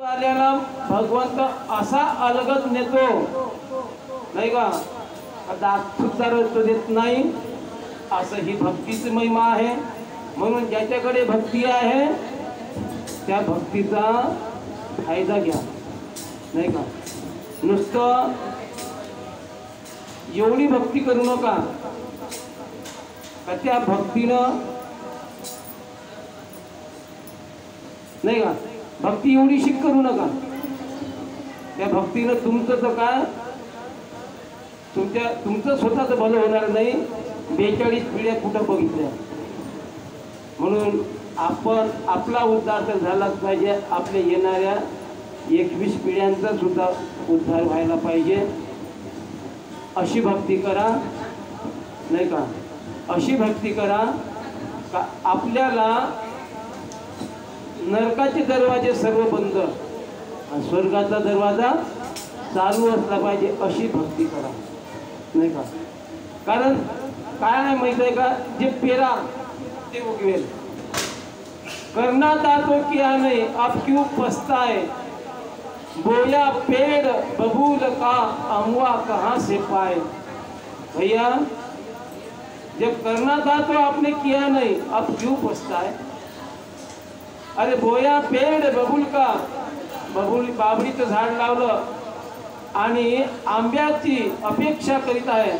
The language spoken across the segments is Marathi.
आल्याला भगवंत असा अलगद नेतो नाही का, दात सुद्धा रक्त देत नाही, असं ही भक्तीची महिमा आहे. म्हणून ज्याच्याकडे भक्ती आहे त्या भक्तीचा फायदा घ्या नाही का. नुसतं एवढी भक्ती करू नका का त्या भक्तीनं नाही का, भक्ती एवढी शिक करू नका. त्या भक्तीनं तुमचं तर काय, तुमचं स्वतःच भलं होणार नाही. 42 पिढ्या कुठं बघितल्या. म्हणून आपण आपला उद्धार तर झालाच पाहिजे, आपल्या येणाऱ्या 21 पिढ्यांचा सुद्धा उद्धार व्हायला पाहिजे. अशी भक्ती करा नाही का, अशी भक्ती करा का आपल्याला नरकाचे दरवाजे सर्व बंद आणि स्वर्गाचा दरवाजा चालू असला पाहिजे. अशी भक्ती करा नाही का. कारण काय आहे माहित आहे का, जे पेरा ते उगवेल. करना था तो किया नहीं अब क्यों पछताए, बोया पेड़ बबूल का अमवा कहाँ से पाए. भैया जब करना था तो आपने किया नहीं, अब क्यों पछताए. अरे बोया पेड़ बबूल का, बबूल बाबरीचं झाड लावलं आणि आंब्याची अपेक्षा करीत आहे,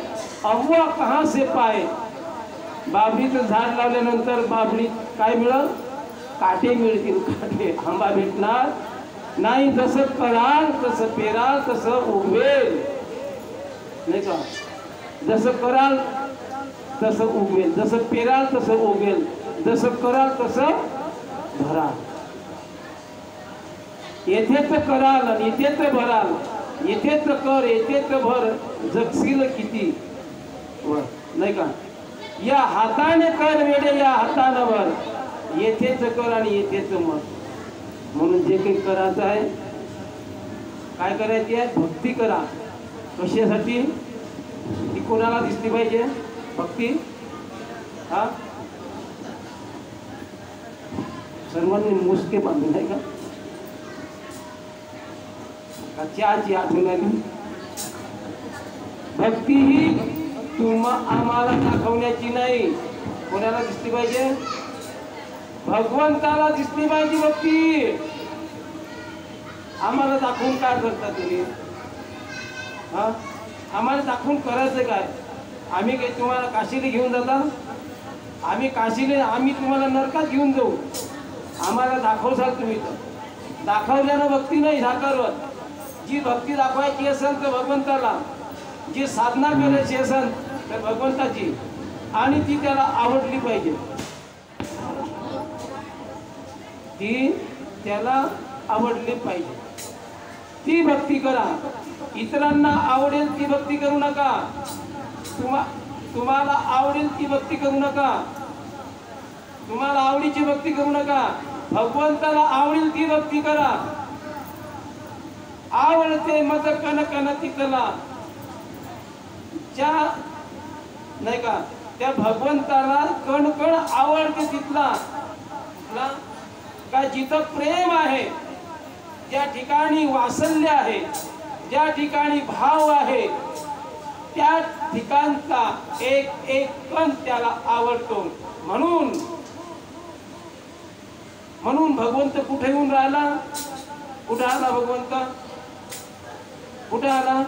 अमवा कहाँ से पाए. बाबरीचं झाड लावल्यानंतर बाबरी काय मिळेल, काटे मिळतील, काटे. आंबा भेटणार नाही. जसं कराल तसं पेराल तसं उगवेल नाही का. जसं कराल तसं उगवेल, जसं पेराल तसं उगवेल, जसं कराल तसं भराल. येथे तर कराल आणि येथे तर भराल, येथे तर कर येथे तर भर, जगशील किती वर नाही का. या हाताने कर वेडे या हाताने भर, येथेच कर आणि येथेच मर. म्हणून जे काही करायचं आहे, काय करायची आहे, भक्ती करा. कशासाठी, ती कोणाला दिसली पाहिजे भक्ती. हा सर्वांनी मुसके बांधून नाही का, चहाची आठवण आली. भक्ती ही आम्हाला दाखवण्याची नाही, कोणाला दिसली पाहिजे, भगवंताला दिसली पाहिजे भक्ती. आम्हाला दाखवून काय करता तुम्ही, हा आम्हाला दाखवून करायचं काय. आम्ही काही तुम्हाला काशीला घेऊन जाता, आम्ही काशीला, आम्ही तुम्हाला नरकात घेऊन जाऊ. आम्हाला दाखवसाल तुम्ही, तर दाखवल्यानं भक्ती नाही साकारवत. जी भक्ती दाखवायची असेल तर भगवंताला, जी साधना करायची असेल तर भगवंताची, आणि ती त्याला आवडली पाहिजे, ती त्याला आवडली पाहिजे. ती भक्ती करा. इतरांना आवडेल ती भक्ती करू नका. तुम्हाला आवडेल ती भक्ती करू नका. तुम्हाला आवडीची भक्ती करू नका. भगवंताला आवडेल ती भक्ती करा. आवडते मज कन कन तिथला, ज्या नाही का त्या भगवंताला कण कण आवडते तिथला का, जिथं प्रेम आहे, ज्या ठिकाणी वात्सल्य आहे, ज्या ठिकाणी भाव आहे, त्या ठिकाणचा एक एक कण त्याला आवडतो. म्हणून भगवंत कुठे येऊन राहिला, कुठे आला भगवंत, कुठे आला,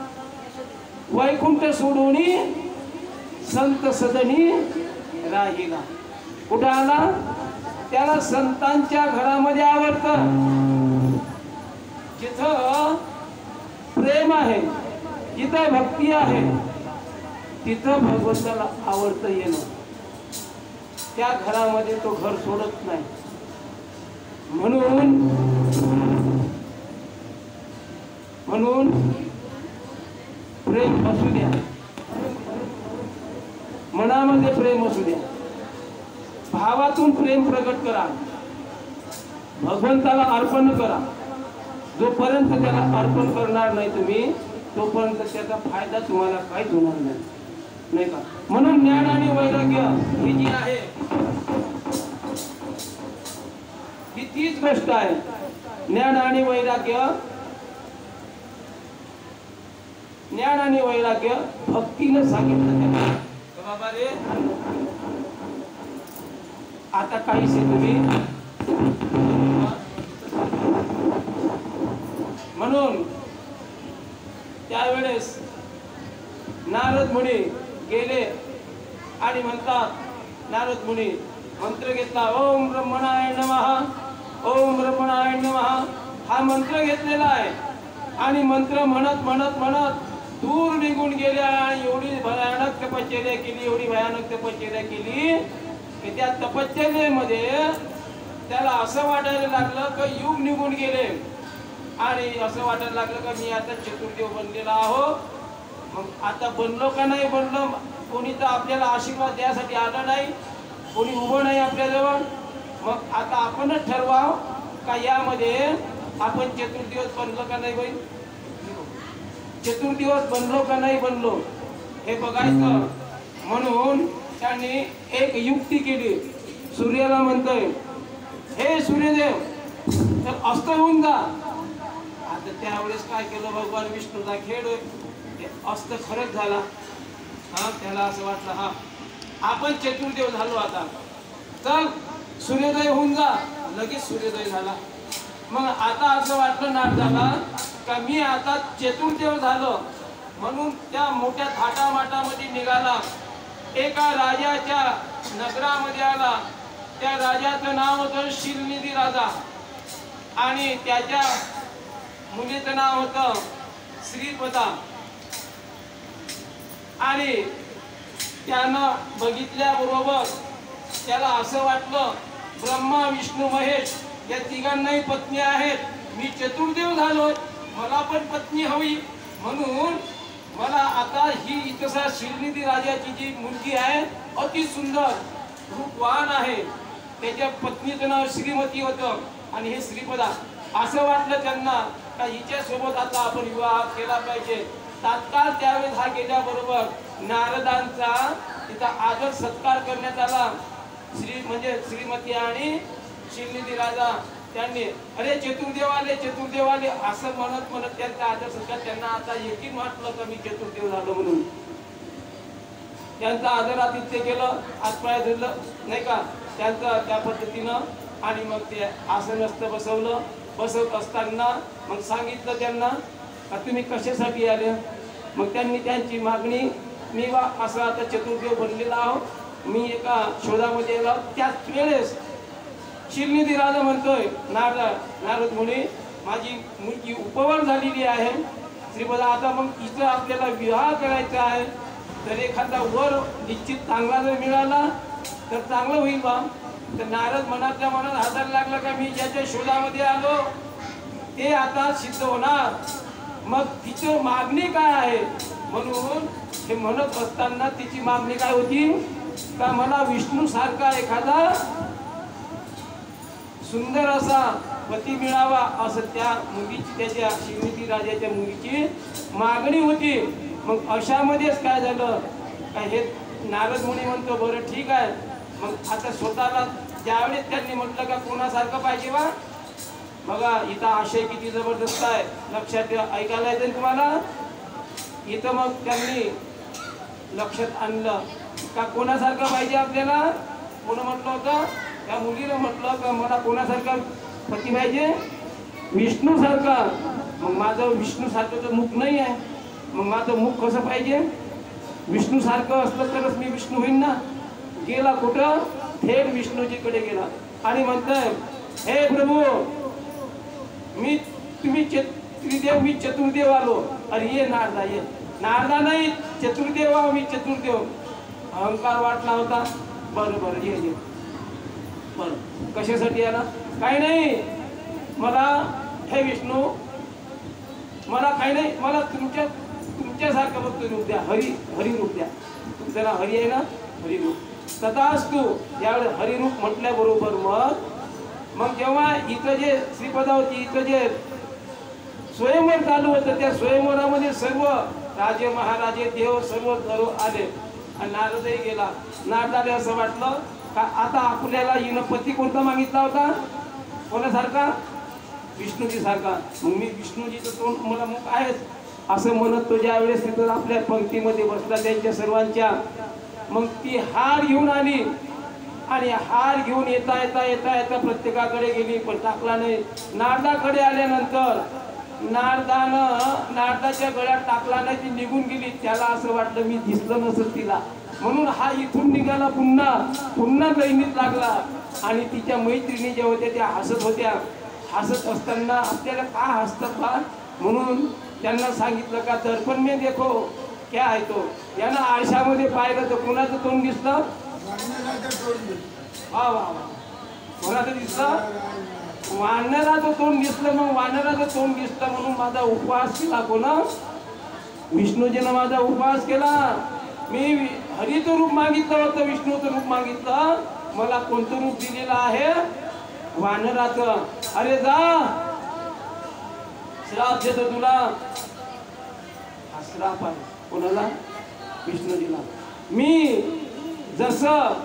वैकुंठ सोडून संत सदनी राहिला. कुठे आला, त्याला संतांच्या घरामध्ये आवडतं. जिथं प्रेम आहे, जिथं भक्ती आहे, तिथं भगवंताला आवडतं येणं. त्या घरामध्ये तो घर सोडत नाही. म्हणून प्रेम असू द्या, मनामध्ये प्रेम असू द्या, भावातून प्रेम प्रकट करा, भगवंताला अर्पण करा. जोपर्यंत त्याला अर्पण करणार नाही तुम्ही, तोपर्यंत त्याचा फायदा तुम्हाला काहीच होणार नाही का. म्हणून ज्ञान आणि वैराग्य ही जी आहे, ही तीच गोष्ट आहे ज्ञान आणि वैराग्य, ज्ञान आणि वैराग्य भक्तीनं सांगितलं त्यांना. बाबा रे आता काहीसे तुम्ही म्हणून त्यावेळेस नारद मुनी गेले आणि म्हणतात, नारद मुनी मंत्र घेतला, ओम ब्रह्मणाय नमः, ओम ब्रह्मणाय नमः हा मंत्र घेतलेला आहे. आणि मंत्र म्हणत म्हणत म्हणत दूर निघून गेल्या आणि एवढी भयानक तपश्चर्या केली, एवढी भयानक तपश्चर्या केली की त्या तपश्चर्येमध्ये त्याला असं वाटायला लागलं की युग निघून गेले आणि असं वाटायला लागलं का मी आता चतुर्देव बनलेला आहो. मग आता बनलो का नाही बनलो, कोणी तर आपल्याला आशीर्वाद द्यासाठी आलं नाही, कोणी उभं नाही आपल्याजवळ. मग आता आपणच ठरवाव का यामध्ये आपण चतुर्दिवस बनलो का नाही बाई, चतुर्दिवस बनलो का नाही बनलो हे बघायचं. म्हणून त्यांनी एक युक्ती केली. सूर्याला म्हणतोय, हे सूर्यदेव तर अस्त होऊन जा. आता त्यावेळेस काय केलं, भगवान विष्णूचा खेळ अस्त खरंच झाला. हा त्याला असं वाटलं, हा आपण चतुर्देव झालो, आता चल सूर्योदय होऊन जा. लगेच सूर्योदय झाला. मग आता असं वाटलं नारदाला का मी आता चतुर्देव झालो. म्हणून त्या मोठ्या थाटामाटामध्ये निघाला, एका राजाच्या नगरामध्ये आला. त्या राजाचं नाव होतं शिलनिधी राजा आणि त्याच्या मुलीचं नाव होतं श्रीपदा. आणि त्यानं बघितल्याबरोबर त्याला असं वाटलं, ब्रह्मा विष्णू महेश या तिघांनाही पत्नी आहेत, मी चतुर्देव झालो, मला पण पत्नी हवी. म्हणून मला आता ही इतसा शिलनिधी राजाची जी मुलगी आहे अति सुंदर रूपवान आहे, त्याच्या पत्नीचं नाव श्रीमती होतं आणि हे श्रीपदा. असं वाटलं त्यांना का हिच्या सोबत आता आपण विवाह केला पाहिजे. तात्काळ त्यावेळेस हा गेल्याबरोबर नारदांचा तिथं आदर सत्कार करण्यात आला. म्हणजे श्रीमती आणि शिलनिधी राजा त्यांनी अरे चतुर्देव आले, चतुर्देव आले असं म्हणत म्हणत त्यांचा आदर सत्कार. त्यांना आता यकीन वाटलं का मी चतुर्देव झालो म्हणून. त्यांचा आदरातिथ्य केलं, हातपाय धरलं नाही का त्यांचं त्या पद्धतीनं. आणि मग ते आसनस्थ बसवलं. बसवत असताना मग सांगितलं त्यांना का तुम्ही कशासाठी आले. मग त्यांनी त्यांची मागणी, मी वा असं आता चतुर्देव बनलेला आहो, मी एका शोधामध्ये आलो. त्याच वेळेस शिलनिधी राजा म्हणतोय, नारद मुनी माझी मुलगी उपवन झालेली आहे श्रीपदा, आता मग तिचं आपल्याला विवाह करायचा आहे. तर एखादा वर निश्चित चांगला जर मिळाला तर चांगलं होईल बा. तर नारद मनातल्या मनात हाताला लागला का मी ज्याच्या शोधामध्ये आलो ते आता सिद्ध होणार. मग तिची मागणी काय आहे. म्हणून हे म्हणत असताना तिची मागणी काय होती का मला विष्णू सारखा एखादा सुंदर असा पती मिळावा असं त्या मुलीची, त्याच्या शिलनिधी राजाच्या मुलीची मागणी होती. मग अशामध्येच काय झालं का हे नारद मुनी म्हणतो बरं ठीक आहे. मग आता स्वतःला ज्यावेळेस त्यांनी म्हटलं का कोणासारखं पाहिजे बा, बघा इथं आशय किती जबरदस्त आहे, लक्षात ठेवा. ऐकायला येतं तुम्हाला. इथं मग त्यांनी लक्षात आणलं का कोणासारखं पाहिजे आपल्याला. कोण म्हटलं होतं, त्या मुलीला म्हटलं का मला कोणासारखा पती पाहिजे, विष्णू सारखा. मग माझं विष्णू सारखं मुख नाही आहे, मग माझं मुख कसं पाहिजे, विष्णू सारखं असलं तरच मी विष्णू होईन ना. गेला कुठं, थेट विष्णूजीकडे गेला आणि म्हणतोय, हे प्रभू मी तुम्ही त्रिदेव, मी चतुर्देव आलो. अरे ये नारदा, ये नारदा नाही चतुर्देव आहो मी, चतुर्देव. अहंकार वाटला होता. बरं बरं ये ये. बरं कशासाठी आला. काही नाही मला, हे विष्णू मला काही नाही, मला तुमच्यासारखं फक्त रूप द्या, हरिरूप द्या. तुमचं नाव हरी आहे ना, हरिरूप. तथास्तु. यावेळेस हरिरूप म्हटल्याबरोबर मग जेव्हा इथं जे श्रीपदा होती, इथं जे स्वयंवर चालू होतं त्या स्वयंवरामध्ये सर्व राजे महाराजे देव सर्व आले आणि नारदही गेला. नारदाला असं वाटलं का आता आपल्याला हिनं पती कोणता मागितला होता, कोणासारखा, विष्णूजी सारखा. मग मी विष्णूजीचं तोंड मला मुख आहेच असं म्हणत तो ज्या वेळेस तिथं आपल्या पंक्तीमध्ये बसला त्यांच्या सर्वांच्या, मग ती हार घेऊन आली आणि हार घेऊन येता येता येता येता प्रत्येकाकडे गेली पण टाकला नाही. नारदाकडे आल्यानंतर नारदाच्या गळ्यात टाकला नाही, ती निघून गेली. त्याला असं वाटलं मी दिसलं नसेल तिला, म्हणून हा इथून निघाला पुन्हा दैनीत लागला. आणि तिच्या मैत्रिणी ज्या होत्या त्या हसत होत्या. हसत असताना आपल्याला का हसतात बा म्हणून त्यांना सांगितलं का दर्पण में देखो क्या आहे तो. यानं आरशामध्ये पाहिलं तर कोणाचं तोंड दिसलं? वा वा वा, कोणाचं दिसलं? वानराचं तोंड दिसलं. मग वानराचं तोंड दिसलं म्हणून माझा उपवास केला. कोण? विष्णूजीनं माझा उपवास केला. मी हरीचं रूप मागितलं होतं, विष्णूचं रूप मागितलं. मला कोणतं रूप दिलेलं आहे? वानराचं. अरे जा, श्राप देतो तुला. हा श्राप आहे. कोणाला? विष्णूजीला. मी जसं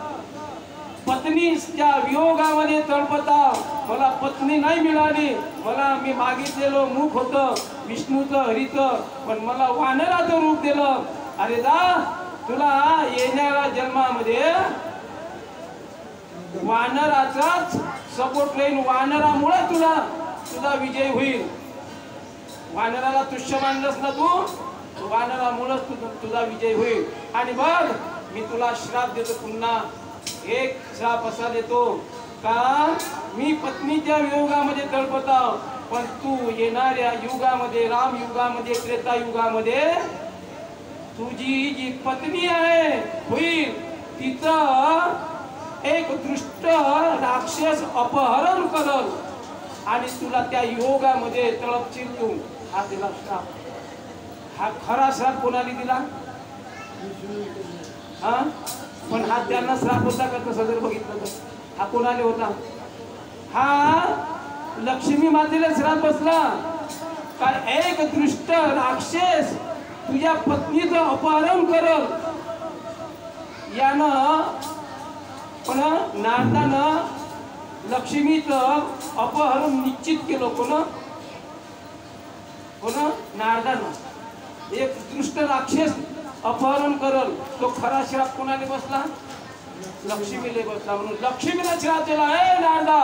पत्नीच्या वियोगामध्ये तळपता, मला पत्नी नाही मिळाली, मला मी मागितलेलं मुख होतं विष्णूचं हरीचं, पण मला वानराचं रूप दिलं. अरे जा, तुला येणाऱ्या जन्मामध्ये वानराचाच सपोर्ट राहील. वानरामुळे तुझा विजय होईल. वानराला तुच्छ मानलंस ना तू, वानरामुळेच तुझा विजय होईल. आणि बघ मी तुला श्राप देतो पुन्हा. एक श्राप असा देतो का मी पत्नीच्या वियोगामध्ये तळपता, पण तू येणाऱ्या युगामध्ये, राम युगामध्ये, त्रेता युगामध्ये तुझी जी पत्नी आहे होईल तिचं एक दुष्ट राक्षस अपहरण करल आणि तुला त्या योगामध्ये तळपशील तू. हा दिला श्राप. हा खरा श्राप कोणाला दिला? हा, पण हा त्यांना श्राप होता का? तसं जर बघितलं तर हा कोणाला होता? हा लक्ष्मी मातेला श्राप बसला. काय एक दुष्ट राक्षस तुझ्या पत्नीचं अपहरण करल. यानं पण नारदानं लक्ष्मीचं अपहरण निश्चित केलं. कोण? नारदानं. एक दुष्ट राक्षस अपहरण करल. तो खरा श्राप कोणाला बसला? लक्ष्मीला बसला. म्हणून लक्ष्मीला श्राप दिला. ए नारदा,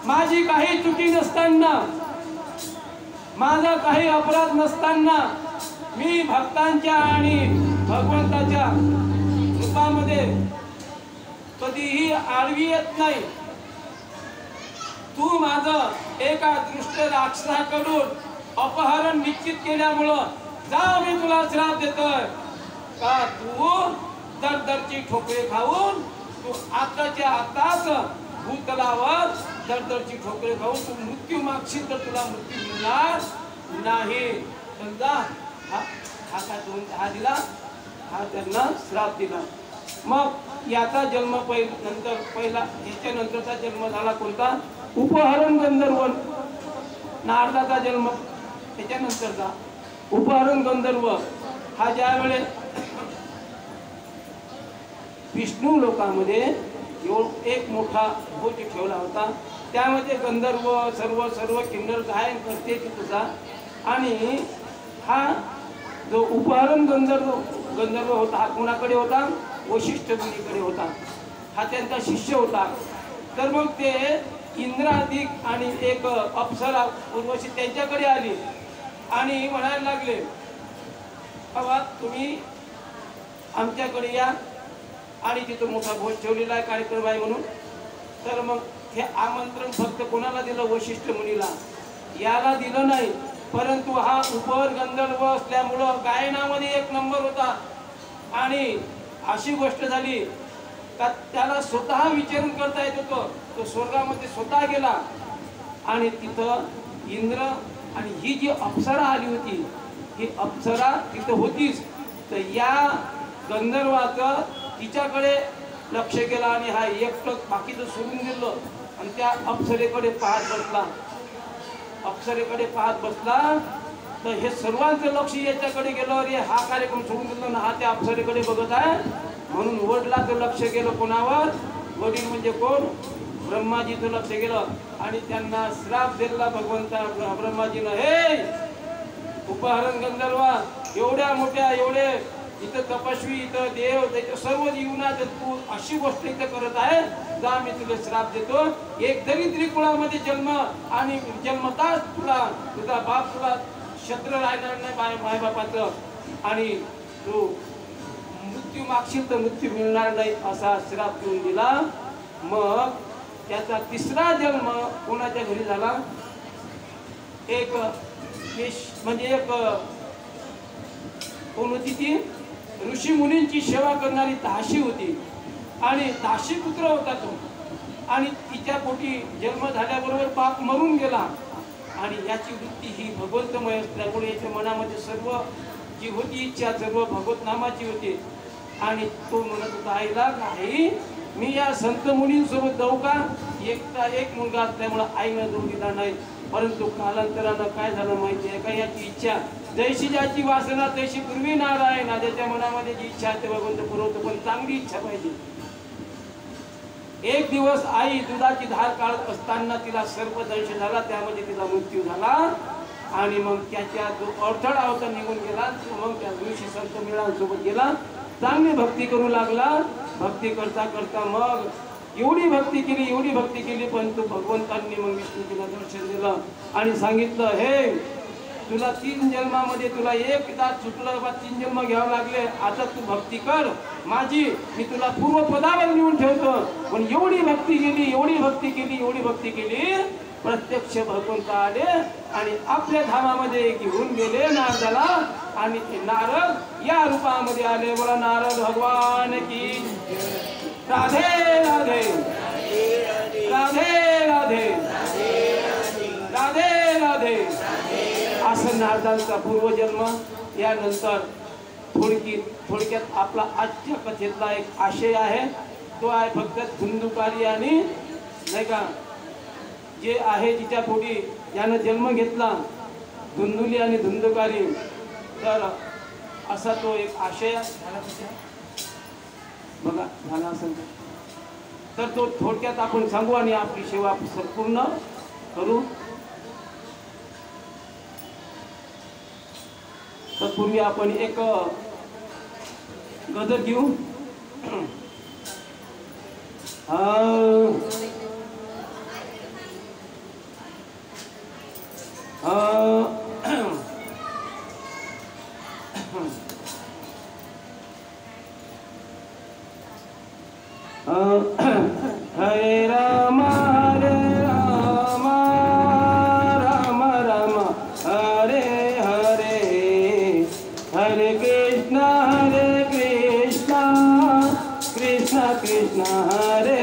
माझी काही चुकी नसताना, माझा काही अपराध नसताना मी भक्तांच्या आणि भगवंताच्या रूपामध्ये कधीही आडवी येत नाही. तू माझं एका दुष्ट राक्षसाकडून अपहरण निश्चित केल्यामुळं जा मी तुला श्राप देतोय का तू दरदरची ठोकरे खाऊन तू आताच्या आताच भूतलावर दरदरची ठोकरे खाऊन तू मृत्यू मागशील तर तुला मृत्यू मिळणार नाही. समजा हा दिला, हा त्यांना श्राप दिला. मग याचा जन्म पहिला याच्यानंतरचा जन्म झाला कोणता? उपहरण गंधर्व. नारदाचा जन्म त्याच्यानंतरचा उपहरण गंधर्व. हा ज्या वेळेस विष्णू लोकांमध्ये एक मोठा भोज ठेवला होता, त्यामध्ये गंधर्व सर्व किन्नर गायन करते तुझा. आणि हा जो उपहरण गंधर्व होता हा कोणाकडे होता? वशिष्ठ मुनीकडे होता. हा त्यांचा शिष्य होता. तर मग ते इंद्रादिक आणि एक अप्सरा उर्वशी त्यांच्याकडे आली आणि म्हणायला लागले, बाबा तुम्ही आमच्याकडे या आणि तिथं मोठा भोज ठेवलेला आहे, कार्यक्रम आहे म्हणून. तर मग हे आमंत्रण फक्त कोणाला दिलं? वशिष्ठ मुनीला. याला दिलं नाही. परंतु हा उपहरण गंधर्व असल्यामुळं गायनामध्ये एक नंबर होता. आणि अशी गोष्ट झाली का त्याला स्वतः विचारण करता येत होतं. तो स्वर्गामध्ये स्वतः गेला आणि तिथं इंद्र आणि ही जी अप्सरा आली होती, ही अप्सरा तिथं होतीच. तर या गंधर्वाचं तिच्याकडे लक्ष केलं आणि हा एकटक बाकीचं सोडून दिलं आणि त्या अप्सरेकडे पाहत बसला. तर हे सर्वांचं लक्ष याच्याकडे गेलं. अरे हा कार्यक्रम सोडून दिला ना, हा त्या अप्सरेकडे बघत आहे. म्हणून वडिलाचं लक्ष गेलं कोणावर? वडील म्हणजे कोण? ब्रह्माजीचं लक्ष गेलं आणि त्यांना श्राप दिला भगवंता ब्रह्माजीनं, हे उपहरण गंधर्वा, एवढ्या मोठ्या एवढे इथं तपस्वी, इथं देव, त्याच्या सर्व जीवनात तू अशी गोष्ट इथं करत आहे, जा मी तुला श्राप देतो. एक दरिद्री कुळामध्ये जन्म आणि जन्मताच तुझा बाप तुला शत्रू राहणार नाही मायबापाचं, आणि तू मृत्यू मागशील तर मृत्यू मिळणार नाही असा श्राप देऊन दिला. मग त्याचा तिसरा जन्म कोणाच्या घरी झाला? एक म्हणजे एक कोण होती ती? ऋषी मुनींची सेवा करणारी दासी होती आणि दासी पुत्र होता तो, आणि तिच्या पोटी जन्म झाल्याबरोबर बाप मरून गेला आणि याची वृत्ती ही भगवंतमय असल्यामुळे याच्या मनामध्ये सर्व जी होती इच्छा सर्व भगवत नामाची होती. आणि तो म्हणत होता आईला, आई मी या संत मुनींसोबत जाऊ का? एकटा एक मुलगा असल्यामुळे आईनं जाऊ दिला नाही. परंतु कालांतरानं काय झालं माहिती आहे का? याची इच्छा जैशी ज्याची वासना तैशी पूर्वी नारायण, ज्याच्या मनामध्ये जी इच्छा आहे ते भगवंत पुरवतो, पण चांगली इच्छा पाहिजे. एक दिवस आई दुधाची धार काढत असताना तिला सर्पदंश झाला, त्यामध्ये तिचा मृत्यू झाला. आणि मग त्याच्या जो अडथळा होता निघून गेला. मग त्या ऋषी संत मिळांसोबत गेला, चांगली भक्ती करू लागला. भक्ती करता करता मग एवढी भक्ती केली पण तू भगवंतांनी मग विष्णूजीला दर्शन दिलं आणि सांगितलं, हे तुला 3 जन्मामध्ये तुला एकदा चुकलं बा, 3 जन्म घ्यावं लागले, आता तू भक्ती कर माझी, मी तुला पूर्व पदावर नेऊन ठेवतो. पण एवढी भक्ती केली प्रत्यक्ष भगवंत आले आणि आपल्या धामामध्ये घेऊन गेले नारदाला, आणि ते नारद या रूपामध्ये आले. बोला नारद भगवान की राधे राधे राधे राधे राधे राधे. असं नारदांचा पूर्वजन्म. यानंतर थोडक्यात आपला आजच्या कथेतला एक आशय आहे, तो आहे फक्त धुंदुकारी आणि नाही का जे आहे जिच्या पोटी ज्यानं जन्म घेतला, धुंदुली आणि धुंदुकारी, तर असा तो एक आशय बघा झाला असेल तर तो थोडक्यात आपण सांगू आणि आपली सेवा संपूर्ण करू. तत्पूर्वी आपण एक गजर घेऊ. हरे राम राम राम हरे हरे, हरे कृष्ण कृष्ण कृष्ण हरे